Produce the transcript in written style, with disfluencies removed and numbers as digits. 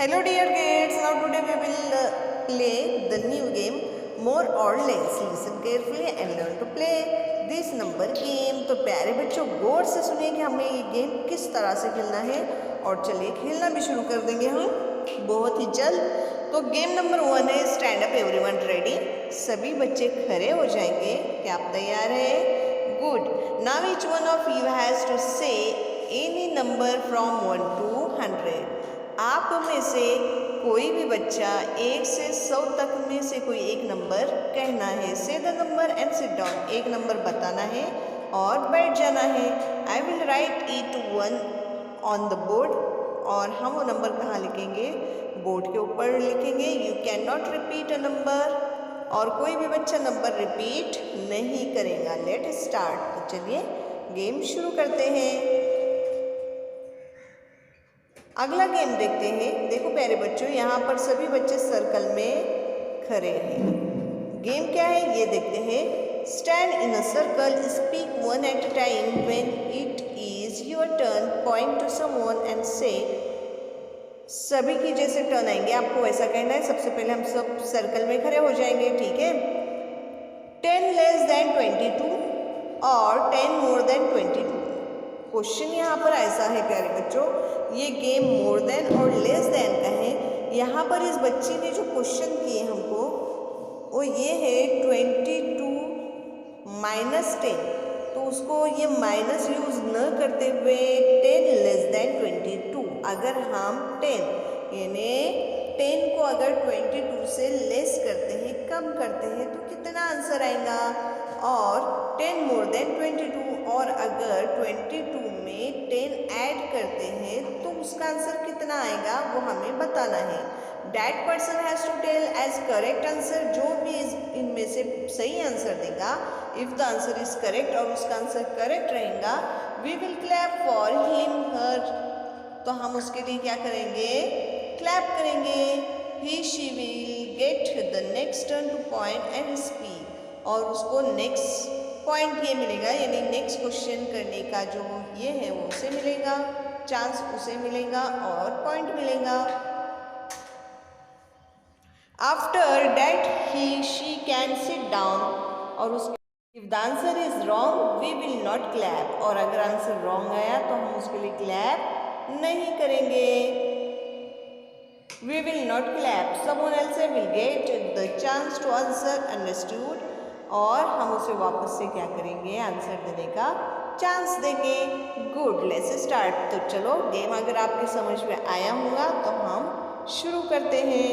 Hello dear kids, now today we will play the new game more or less. Listen carefully and learn to play this number game. तो प्यारे बच्चों गौर से सुनिए कि हमें ये गेम किस तरह से खेलना है और चलिए खेलना भी शुरू कर देंगे हम बहुत ही जल्द। तो गेम नंबर 1 है स्टैंड अप एवरीवन रेडी। सभी बच्चे खड़े हो जाएंगे। क्या आप तैयार हैं? Good. Now each one of you has to say any number from 1 to 100। आप में से कोई भी बच्चा 1 से 100 तक में से कोई एक नंबर कहना है। से the number and sit down. एक नंबर बताना है और बैठ जाना है। I will write it 1 on the board. और हम वो नंबर कहाँ लिखेंगे? बोर्ड के ऊपर लिखेंगे। You can not repeat a number. और कोई भी बच्चा नंबर रिपीट नहीं करेगा। Let start. तो चलिए गेम शुरू करते हैं। अगला गेम देखते हैं। देखो प्यारे बच्चों, यहाँ पर सभी बच्चे सर्कल में खड़े हैं। गेम क्या है ये देखते हैं। Stand in a circle, speak one at a time, when it is your turn point two someone and से। सभी की जैसे टर्न आएंगे आपको वैसा कहना है। सबसे पहले हम सब सर्कल में खड़े हो जाएंगे, ठीक है। 10 लेस देन 22 और 10 मोर देन 22। क्वेश्चन यहाँ पर ऐसा है प्यारे बच्चों, ये गेम मोर देन और लेस देन का है। यहाँ पर इस बच्ची ने जो क्वेश्चन किए हमको वो ये है 22 माइनस 10। तो उसको ये माइनस यूज़ न करते हुए 10 लेस देन 22। अगर हम 10 यानी 10 को अगर 22 से लेस करते हैं, कम करते हैं, तो कितना आंसर आएगा? और 10 मोर देन 22। और अगर 22 में 10 ऐड करते हैं तो उसका आंसर कितना आएगा वो हमें बताना है। That person has to tell as correct answer। जो भी इनमें से सही आंसर देगा, if the answer is correct और उसका आंसर करेक्ट रहेगा, we will clap for him her। तो हम उसके लिए क्या करेंगे? क्लैप करेंगे। He she will get the next turn to point and speak। और उसको नेक्स्ट पॉइंट ये मिलेगा, यानी नेक्स्ट क्वेश्चन करने का जो ये है वो उसे मिलेगा, चांस उसे मिलेगा और पॉइंट मिलेगा। After that he she can sit down. और उसके if the answer is wrong we will not clap. और अगर आंसर रॉन्ग आया तो हम उसके लिए क्लैप नहीं करेंगे। We will not clap. Someone else will get the chance to answer understood. और हम उसे वापस से क्या करेंगे? आंसर देने का चांस देंगे। Good, let's start. तो चलो गेम अगर आपके समझ में आया होगा तो हम शुरू करते हैं।